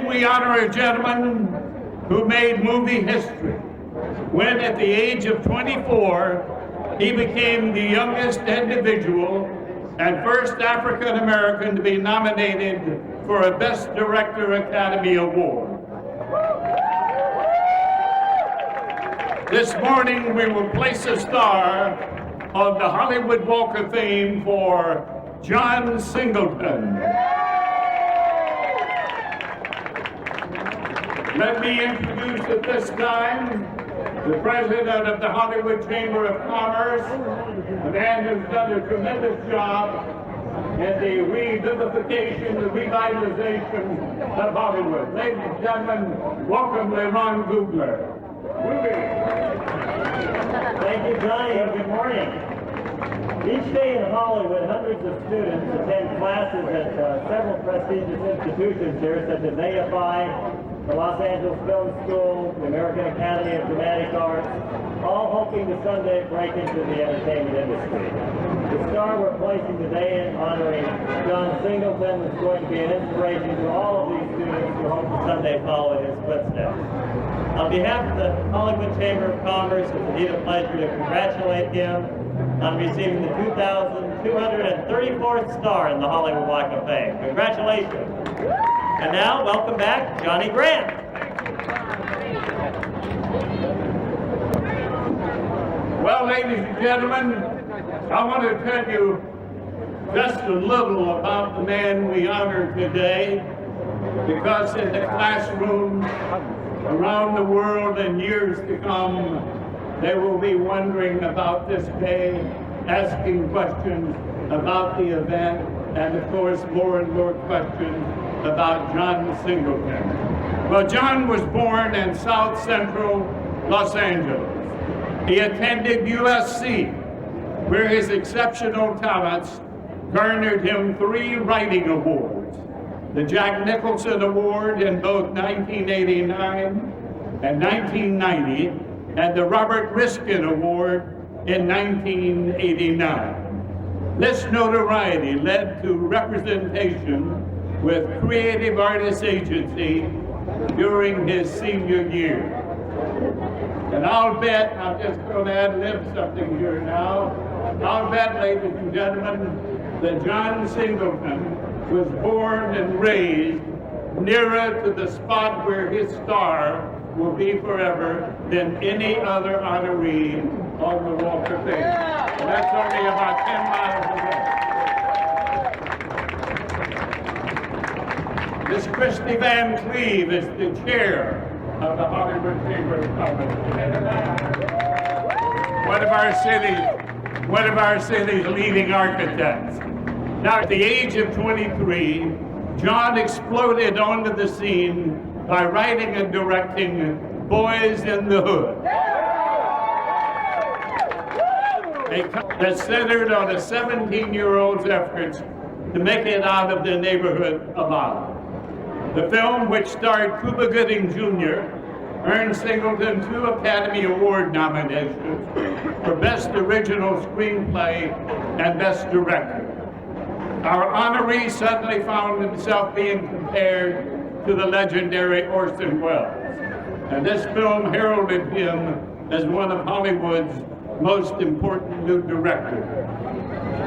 we honor a gentleman who made movie history when at the age of 24, he became the youngest individual and first African American to be nominated for a Best Director Academy Award. This morning we will place a star on the Hollywood Walk of Fame for John Singleton. Let me introduce at this time the president of the Hollywood Chamber of Commerce, a man who's done a tremendous job in the revivification, the revitalization of Hollywood. Ladies and gentlemen, welcome Laurence Fishburne. Thank you, Johnny, and good morning. Each day in Hollywood, hundreds of students attend classes at several prestigious institutions here, such as AFI, the Los Angeles Film School, the American Academy of Dramatic Arts, all hoping to someday break into the entertainment industry. The star we're placing today in honoring John Singleton is going to be an inspiration to all of these students who hope to someday follow in his footsteps. On behalf of the Hollywood Chamber of Commerce, it's indeed a pleasure to congratulate him on receiving the 2,234th star in the Hollywood Walk of Fame. Congratulations. And now, welcome back, Johnny Grant. Well, ladies and gentlemen, I want to tell you just a little about the man we honor today, because in the classroom around the world in years to come, they will be wondering about this day, asking questions about the event, and of course more and more questions about John Singleton. Well, John was born in South Central Los Angeles. He attended USC, where his exceptional talents garnered him 3 writing awards: the Jack Nicholson Award in both 1989 and 1990, and the Robert Riskin Award in 1989. This notoriety led to representation with Creative Artists Agency during his senior year. And I'll bet, I'm just going to ad-lib something here now, I'll bet, ladies and gentlemen, that John Singleton was born and raised nearer to the spot where his star will be forever than any other honoree on the Walk of Fame. And that's only about 10 miles away. Miss Christy Van Cleve is the chair of the Hollywood Chamber of Commerce. One of our city's leading architects. Now, at the age of 23, John exploded onto the scene by writing and directing Boys in the Hood, that centered on a 17-year-old's efforts to make it out of the neighborhood alive. The film, which starred Cuba Gooding Jr., earned Singleton 2 Academy Award nominations for Best Original Screenplay and Best Director. Our honoree suddenly found himself being compared to the legendary Orson Welles, and this film heralded him as one of Hollywood's most important new directors.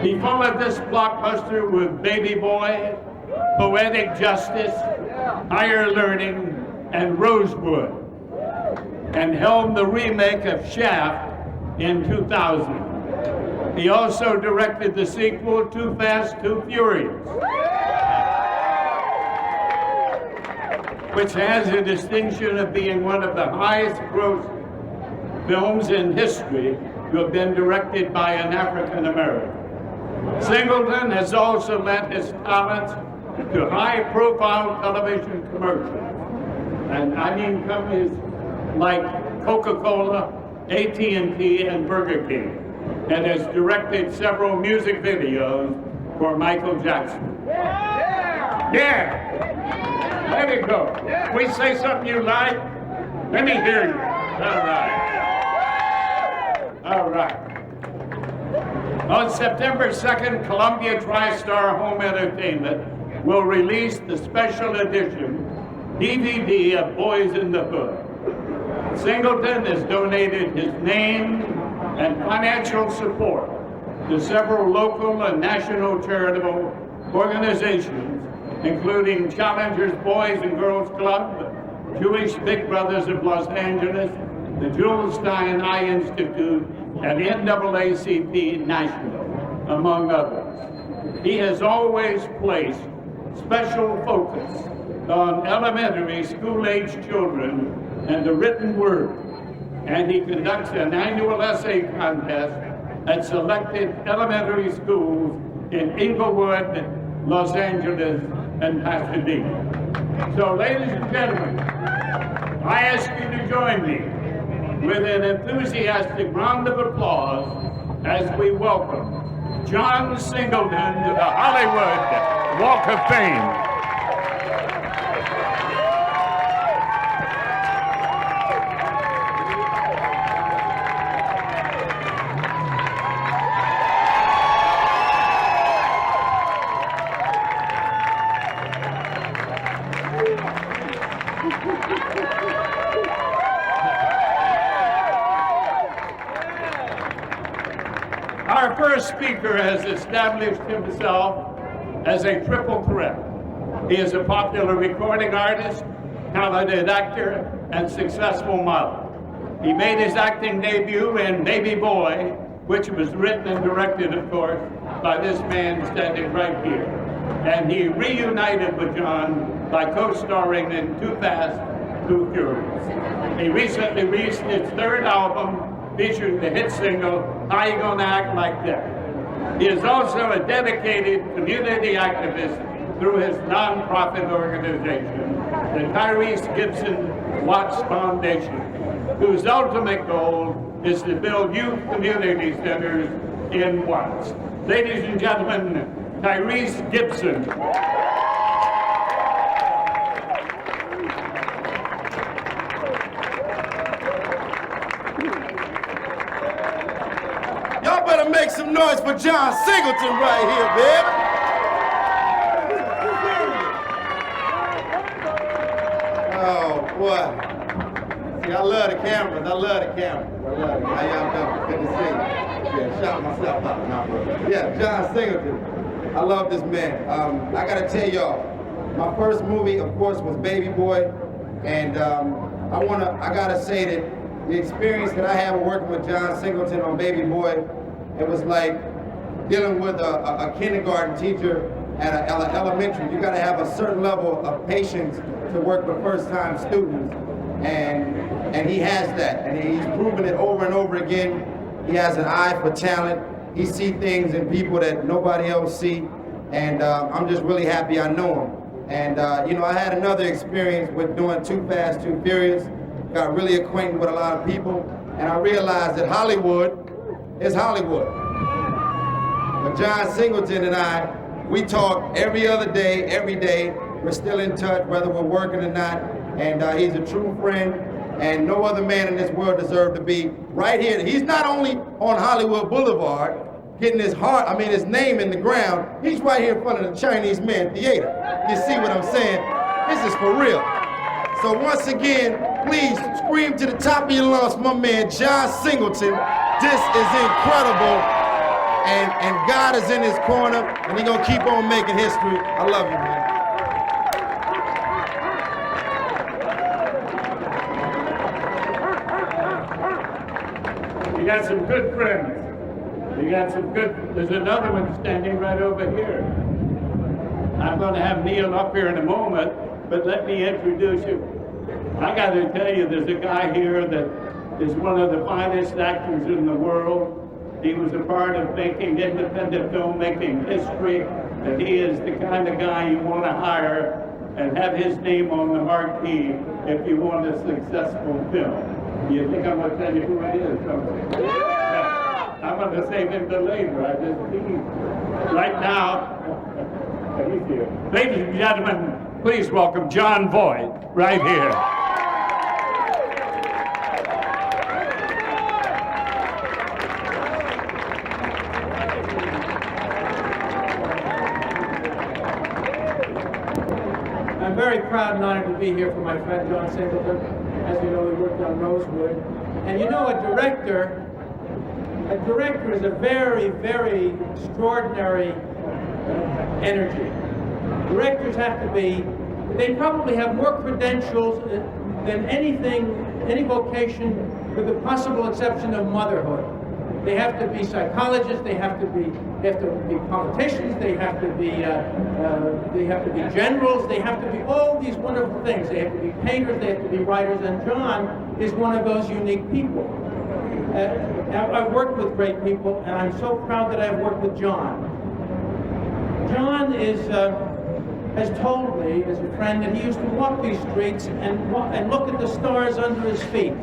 He followed this blockbuster with Baby Boy, Poetic Justice, Higher Learning, and Rosewood, and helmed the remake of Shaft in 2000. He also directed the sequel, Too Fast, Too Furious, which has the distinction of being one of the highest gross films in history to have been directed by an African American. Singleton has also lent his talents to high-profile television commercials, and I mean companies like Coca-Cola, AT&T, and Burger King, and has directed several music videos for Michael Jackson. Yeah! Let it go. We say something you like, let me hear you. All right. All right. On September 2nd, Columbia TriStar Home Entertainment will release the special edition DVD of Boys in the Hood. Singleton has donated his name and financial support to several local and national charitable organizations, including Challengers Boys and Girls Club, Jewish Big Brothers of Los Angeles, the Jules Stein Eye Institute, and NAACP National, among others. He has always placed special focus on elementary school-age children and the written word, and he conducts an annual essay contest at selected elementary schools in Inglewood, Los Angeles, and Pasadena. So, ladies and gentlemen, I ask you to join me with an enthusiastic round of applause as we welcome John Singleton to the Hollywood Walk of Fame. Our first speaker has established himself as a triple threat. He is a popular recording artist, talented actor, and successful model. He made his acting debut in Baby Boy, which was written and directed, of course, by this man standing right here. And he reunited with John by co-starring in Too Fast, Too Furious. He recently released his third album, featuring the hit single, How You Gonna Act Like That? He is also a dedicated community activist through his nonprofit organization, the Tyrese Gibson Watts Foundation, whose ultimate goal is to build youth community centers in Watts. Ladies and gentlemen, Tyrese Gibson. Y'all better make some noise for John Singleton right here, baby. Oh, boy. See, I love the cameras. I love the cameras. I love it. How y'all doing? Good to see you. Yeah, shout myself out now, bro. Yeah, John Singleton. I love this man. I gotta tell y'all, my first movie, of course, was Baby Boy. And I gotta say that the experience that I had working with John Singleton on Baby Boy, it was like dealing with a kindergarten teacher at an elementary. You gotta have a certain level of patience to work with first-time students. And he has that, and he's proven it over and over again. He has an eye for talent. He sees things in people that nobody else see, and I'm just really happy I know him. And you know, I had another experience with doing Too Fast, Too Furious. Got really acquainted with a lot of people, and I realized that Hollywood is Hollywood. But John Singleton and I, we talk every other day, every day. We're still in touch, whether we're working or not, and he's a true friend, and no other man in this world deserves to be right here. He's not only on Hollywood Boulevard, getting his name in the ground, he's right here in front of the Chinese Man Theater. You see what I'm saying? This is for real. So once again, please scream to the top of your lungs, my man, John Singleton. This is incredible, and God is in his corner, and he's gonna keep on making history. I love you, man. You got some good friends. There's another one standing right over here. I'm going to have Neal up here in a moment, but let me introduce you. I got to tell you, there's a guy here that is one of the finest actors in the world. He was a part of making independent filmmaking history, and he is the kind of guy you want to hire and have his name on the marquee if you want a successful film. You think I'm going to tell you who it is, don't you? Yeah. I'm going to save him to later. I just think right now, he's here. Ladies and gentlemen, please welcome Jon Voight right here. I'm very proud proud and honored to be here for my friend John Singleton. As you know, he worked on Rosewood. And you know, a director is a very, very extraordinary energy. Directors have to be, they probably have more credentials than any vocation with the possible exception of motherhood. They have to be psychologists, they have to be politicians, they have to be generals, they have to be all these wonderful things. They have to be painters, they have to be writers, and John is one of those unique people. I've worked with great people, and I'm so proud that I've worked with John. John has told me, as a friend, that he used to walk these streets and look at the stars under his feet.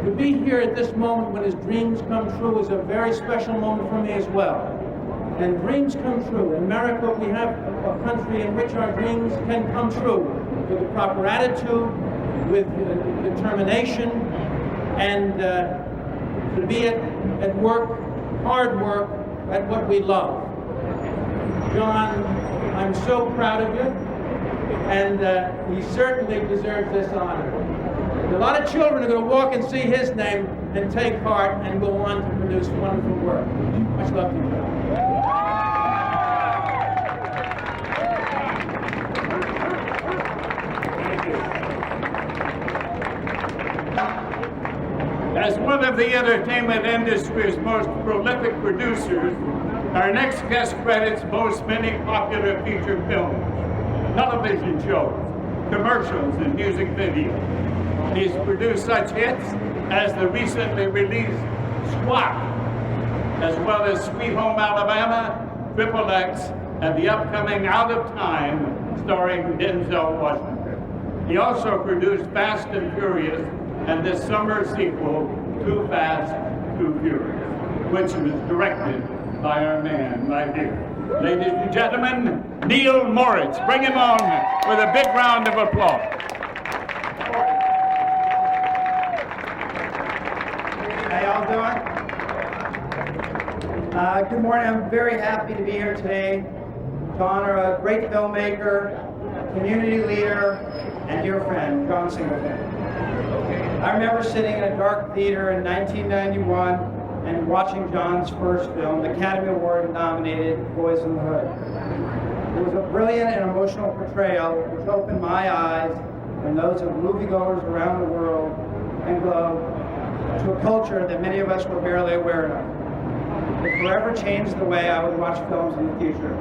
To be here at this moment when his dreams come true is a very special moment for me as well. And dreams come true. In America, we have a country in which our dreams can come true with the proper attitude, with determination, and to be at work, hard work, at what we love. John, I'm so proud of you, and he certainly deserves this honor. A lot of children are going to walk and see his name and take heart and go on to produce wonderful work. Much love to you. As one of the entertainment industry's most prolific producers, our next guest credits boasts many popular feature films, television shows, commercials, and music videos. He's produced such hits as the recently released Squawk, as well as Sweet Home Alabama, Triple X, and the upcoming Out of Time, starring Denzel Washington. He also produced Fast and Furious and this summer sequel, Too Fast, Too Furious, which was directed by our man right here. Ladies and gentlemen, Neil Moritz. Bring him on with a big round of applause. How y'all doing? Good morning. I'm very happy to be here today to honor a great filmmaker, community leader, and dear friend, John Singleton. I remember sitting in a dark theater in 1991 and watching John's first film, the Academy Award nominated Boys in the Hood. It was a brilliant and emotional portrayal which opened my eyes and those of moviegoers around the world and globe to a culture that many of us were barely aware of. It forever changed the way I would watch films in the future.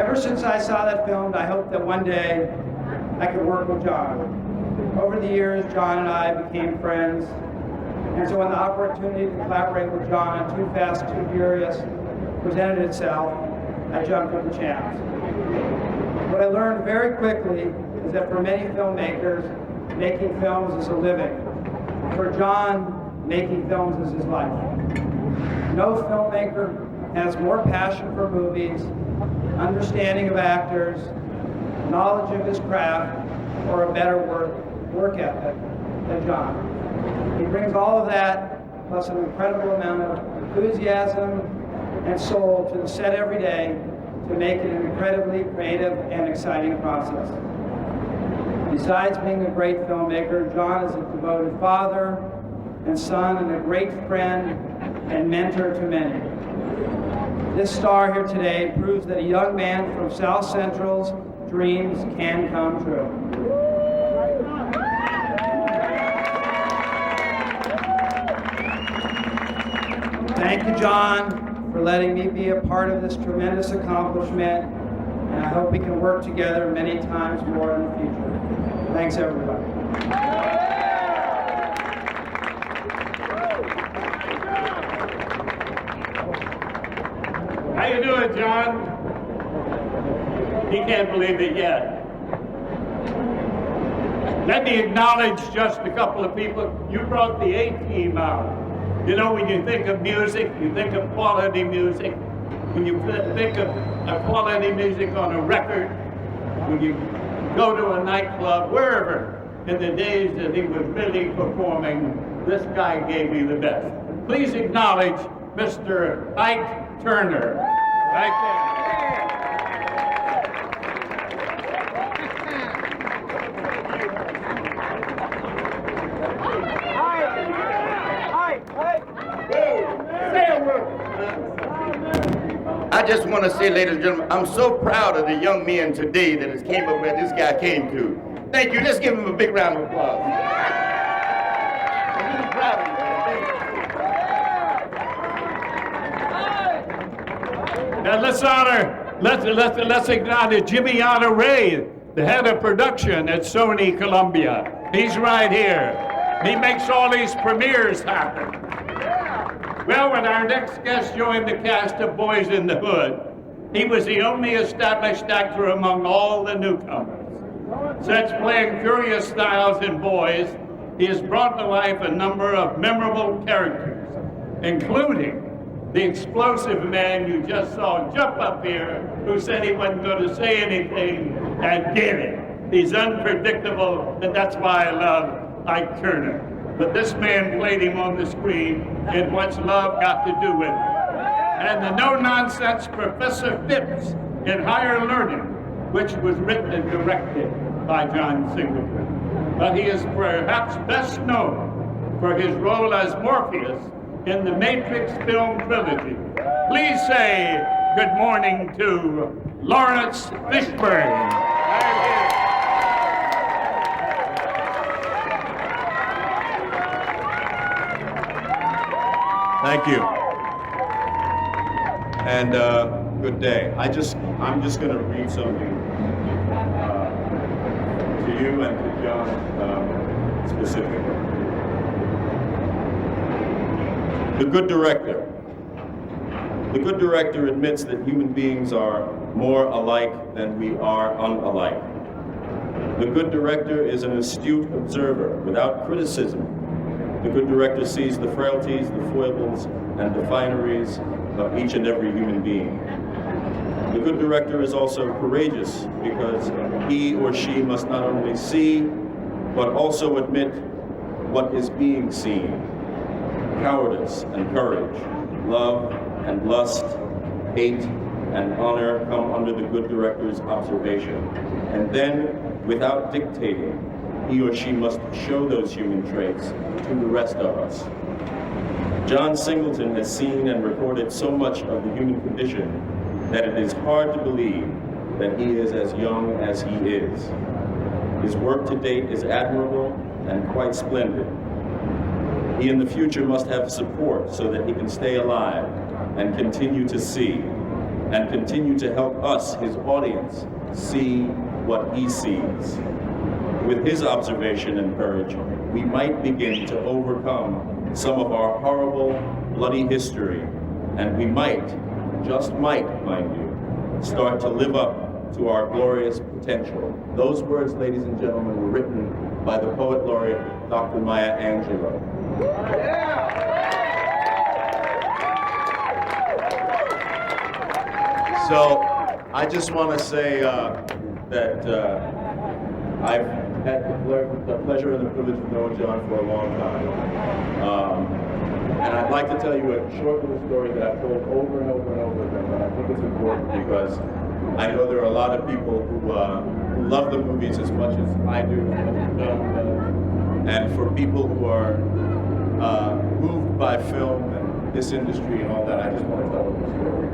Ever since I saw that film, I hoped that one day I could work with John. Over the years, John and I became friends, and so when the opportunity to collaborate with John on Too Fast, Too Furious presented itself, I jumped at the chance. What I learned very quickly is that for many filmmakers, making films is a living. For John, making films is his life. No filmmaker has more passion for movies, understanding of actors, knowledge of his craft, or a better work ethic than John. He brings all of that, plus an incredible amount of enthusiasm and soul to the set every day to make it an incredibly creative and exciting process. Besides being a great filmmaker, John is a devoted father and son and a great friend and mentor to many. This star here today proves that a young man from South Central's dreams can come true. Thank you, John, for letting me be a part of this tremendous accomplishment, and I hope we can work together many times more in the future. Thanks, everybody. How you doing, John? He can't believe it yet. Let me acknowledge just a couple of people. You brought the A-team out. You know, when you think of music, you think of quality music. When you think of quality music on a record, when you go to a nightclub, wherever, in the days that he was really performing, this guy gave me the best. Please acknowledge Mr. Ike Turner. Right there. I just want to say, ladies and gentlemen, I'm so proud of the young men today that has came up where this guy came to. Thank you. Let's give him a big round of applause. I'm really proud of you, man. Now let's acknowledge Jimmy Honoree, the head of production at Sony Columbia. He's right here. He makes all these premieres happen. Well, when our next guest joined the cast of Boys in the Hood, he was the only established actor among all the newcomers. Since playing Curious Styles in Boys, he has brought to life a number of memorable characters, including the explosive man you just saw jump up here, who said he wasn't going to say anything, and did it. He's unpredictable, and that's why I love Ike Turner. But this man played him on the screen in What's Love Got to Do With It. And the no-nonsense Professor Phipps in Higher Learning, which was written and directed by Jon Singleton. But he is perhaps best known for his role as Morpheus in the Matrix film trilogy. Please say good morning to Laurence Fishburne. Thank you. And good day. I'm just going to read something to you and to Jon specifically. The good director. The good director admits that human beings are more alike than we are unalike. The good director is an astute observer without criticism. The good director sees the frailties, the foibles, and the fineries of each and every human being. The good director is also courageous because he or she must not only see, but also admit what is being seen. Cowardice and courage, love and lust, hate and honor come under the good director's observation. And then, without dictating, he or she must show those human traits to the rest of us. Jon Singleton has seen and recorded so much of the human condition that it is hard to believe that he is as young as he is. His work to date is admirable and quite splendid. He in the future must have support so that he can stay alive and continue to see, and continue to help us, his audience, see what he sees. With his observation and courage, we might begin to overcome some of our horrible, bloody history, and we might, just might, mind you, start to live up to our glorious potential. Those words, ladies and gentlemen, were written by the poet laureate, Dr. Maya Angelou. So, I just want to say that I've had the pleasure and the privilege of knowing Jon for a long time. And I'd like to tell you a short little story that I've told over and over and over again, but I think it's important because I know there are a lot of people who love the movies as much as I do, and for people who are moved by film and this industry and all that, I just want to tell them the story.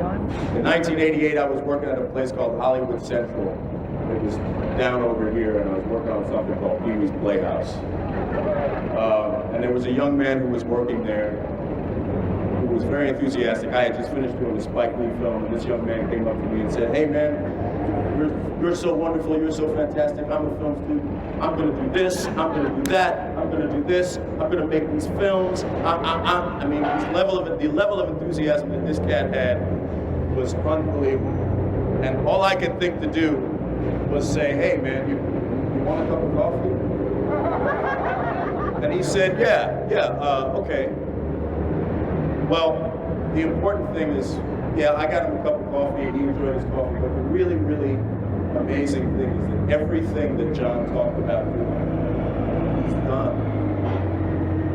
In 1988, I was working at a place called Hollywood Central. It was down over here, and I was working on something called Pee-wee's Playhouse. And there was a young man who was working there who was very enthusiastic. I had just finished doing a Spike Lee film, and this young man came up to me and said, "Hey man, you're so wonderful, you're so fantastic, I'm a film student, I'm gonna do this, I'm gonna do that, I'm gonna do this, I'm gonna make these films." I mean, the level of enthusiasm that this cat had was unbelievable. And all I could think to do was say, "Hey man, you want a cup of coffee?" And he said, yeah, okay. Well, the important thing is, yeah, I got him a cup of coffee, and he enjoyed his coffee, but the really, really amazing thing is that everything that Jon talked about doing, he's done.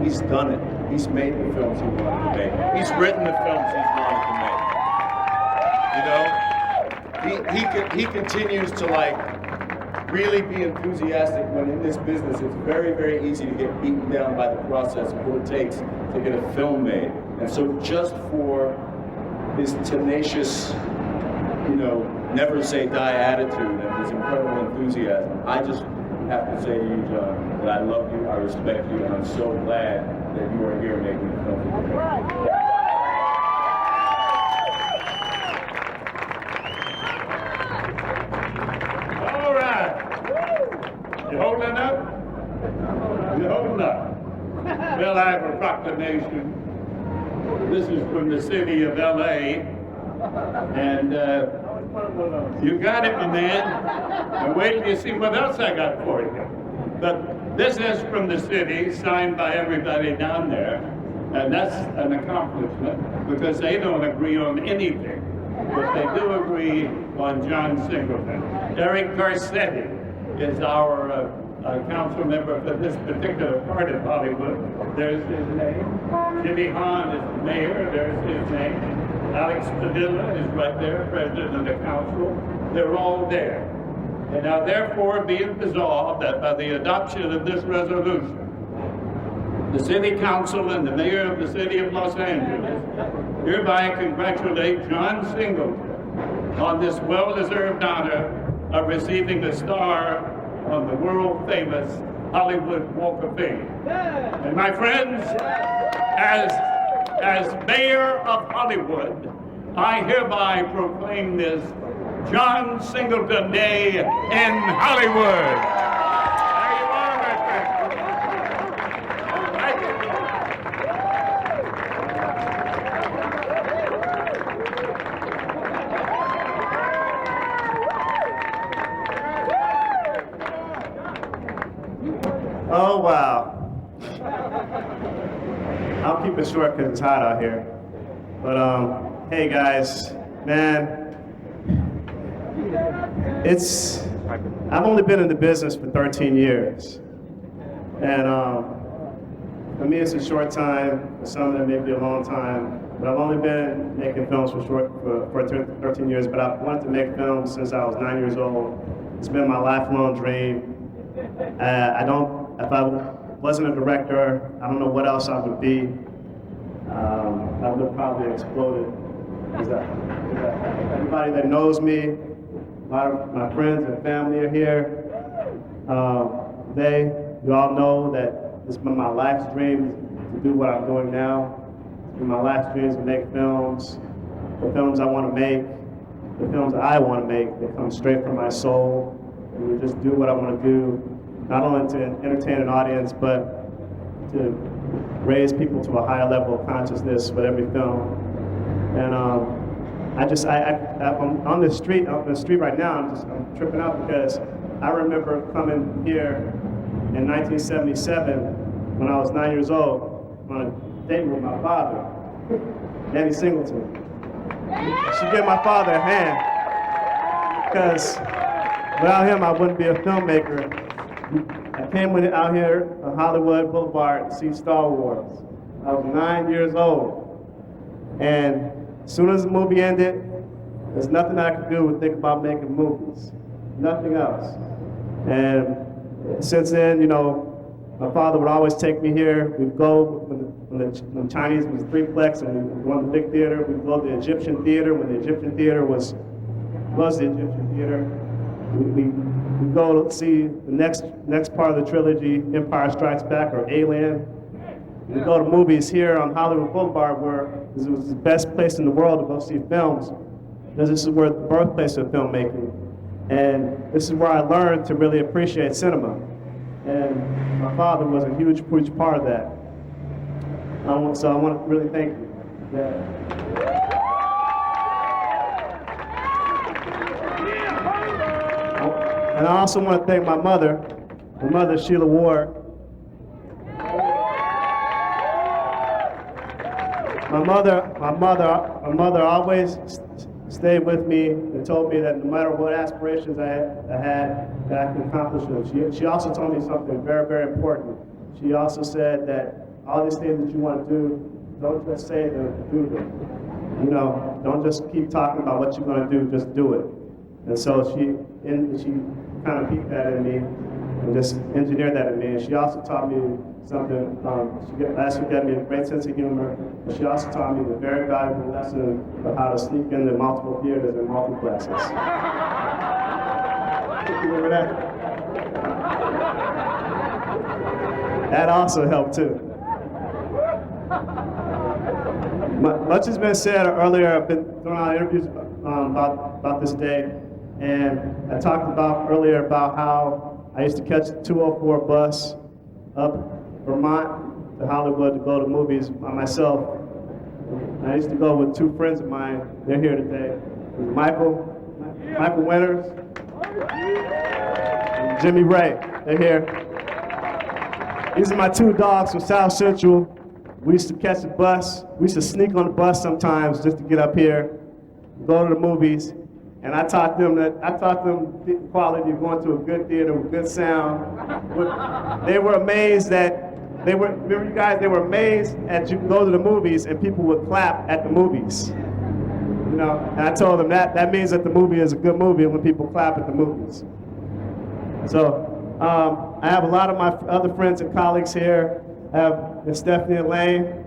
He's done it. He's made the films he wanted to make. He's written the films he's wanted to make. You know? He continues to really be enthusiastic when in this business it's very, very easy to get beaten down by the process of what it takes to get a film made. And so just for his tenacious never say die attitude and his incredible enthusiasm. I just have to say to you, Jon, that I love you, I respect you, and I'm so glad that you are here making the film today. All right. You holding up? You holding up? Well, I have a proclamation. This is from the city of LA. And you got it, my man. And wait till you see what else I got for you. But this is from the city, signed by everybody down there. And that's an accomplishment because they don't agree on anything. But they do agree on Jon Singleton. Eric Garcetti is our council member for this particular part of Hollywood. There's his name. Jimmy Hahn is the mayor. There's his name. Alex Padilla is right there, president of the council. They're all there. And now therefore be it resolved that by the adoption of this resolution, the city council and the mayor of the city of Los Angeles hereby congratulate Jon Singleton on this well-deserved honor of receiving a star on the world-famous Hollywood Walk of Fame. And my friends, as mayor of Hollywood, I hereby proclaim this Jon Singleton Day in Hollywood. There you are, my friends. Thank you. Oh, wow. I'll keep it short because it's hot out here. But, hey guys, man, I've only been in the business for 13 years. And for me, it's a short time. For some of them, maybe a long time. But I've only been making films for 13 years, but I've wanted to make films since I was 9 years old. It's been my lifelong dream. If I wasn't a director, I don't know what else I would be. I would have probably exploded. Everybody that knows me, a lot of my friends and family are here. You all know that it's been my life's dream to do what I'm doing now. It's been my life's dream to make films, the films I want to make, the films I want to make that come straight from my soul, and to just do what I want to do. Not only to entertain an audience, but to raise people to a higher level of consciousness with every film. And I'm on the street right now. I'm tripping out because I remember coming here in 1977 when I was 9 years old on a date with my father, Danny Singleton. She gave my father a hand because without him I wouldn't be a filmmaker. I came out here on Hollywood Boulevard to see Star Wars. I was 9 years old. And as soon as the movie ended, there's nothing I could do but think about making movies. Nothing else. And since then, my father would always take me here. We'd go when the Chinese was threeplex and we'd go to the big theater. We'd go to the Egyptian theater when the Egyptian theater was the Egyptian theater. We go to see the next part of the trilogy, Empire Strikes Back or Alien. We go to movies here on Hollywood Boulevard, where it was the best place in the world to go see films, because this is where the birthplace of filmmaking. And this is where I learned to really appreciate cinema. And my father was a huge part of that. So I want to really thank you. And I also want to thank my mother, Sheila Ward. My mother always stayed with me and told me that no matter what aspirations I had, that I could accomplish them. She also told me something very, very important. She also said that all these things that you want to do, don't just say them, do them. Don't just keep talking about what you're going to do, just do it. And so she kind of peeped that in me. and just engineered that in me. And she also taught me something, last week gave me a great sense of humor, but she also taught me the very valuable lesson of how to sneak into multiple theaters and multiplexes. You remember that? That also helped too. Much has been said earlier. I've been doing a lot of interviews about this day, and I talked about earlier about how I used to catch the 204 bus up Vermont to Hollywood to go to movies by myself. And I used to go with two friends of mine. They're here today. Michael Winters, and Jimmy Ray. They're here. These are my two dogs from South Central. We used to catch the bus. We used to sneak on the bus sometimes just to get up here, go to the movies. And I taught them the quality of going to a good theater with good sound. They were amazed remember you guys, they were amazed at you go to the movies and people would clap at the movies. You know, and I told them that means that the movie is a good movie when people clap at the movies. So I have a lot of my other friends and colleagues here. I have Ms. Stephanie Elaine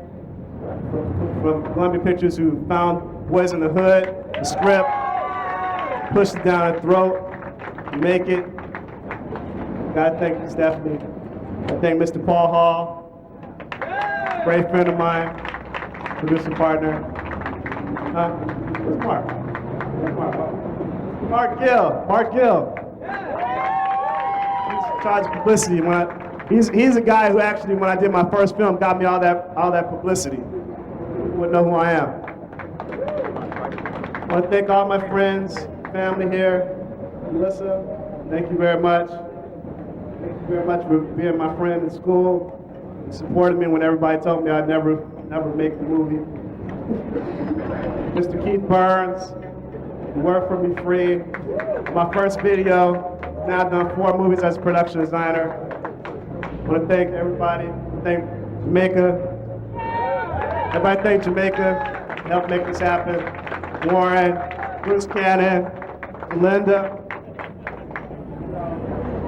from Columbia Pictures who found Boys in the Hood, the script, pushed it down her throat, make it. Gotta thank Stephanie. I thank Mr. Paul Hall, great friend of mine, producer partner. Where's Mark? Mark Gill. He's in charge of publicity. He's a guy who actually, when I did my first film, got me all that publicity. You wouldn't know who I am. I want to thank all my friends, family here. Melissa, thank you very much. Thank you very much for being my friend in school and supporting me when everybody told me I'd never make the movie. Mr. Keith Burns, who worked for me free. My first video, now I've done 4 movies as a production designer. I want to thank everybody. Thank Jamaica. Everybody thank Jamaica. Helped make this happen. Warren, Bruce Cannon, Linda,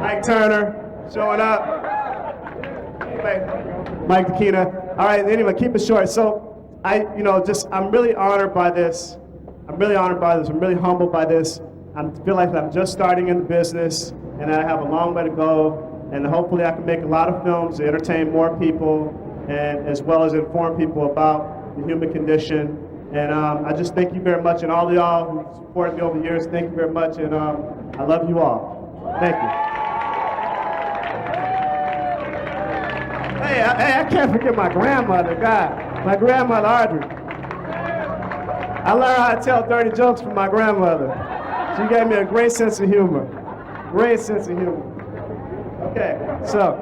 Ike Turner, showing up. Mike Dakina. All right, anyway, keep it short. So, I'm really honored by this. I'm really humbled by this. I feel like I'm just starting in the business, and I have a long way to go. And hopefully I can make a lot of films to entertain more people, and as well as inform people about the human condition. And I just thank you very much, and all of y'all who supported me over the years, thank you very much, and I love you all. Thank you. Hey, I can't forget my grandmother, God. My grandmother, Audrey. I learned how to tell dirty jokes from my grandmother. She gave me a great sense of humor. Great sense of humor. Okay, so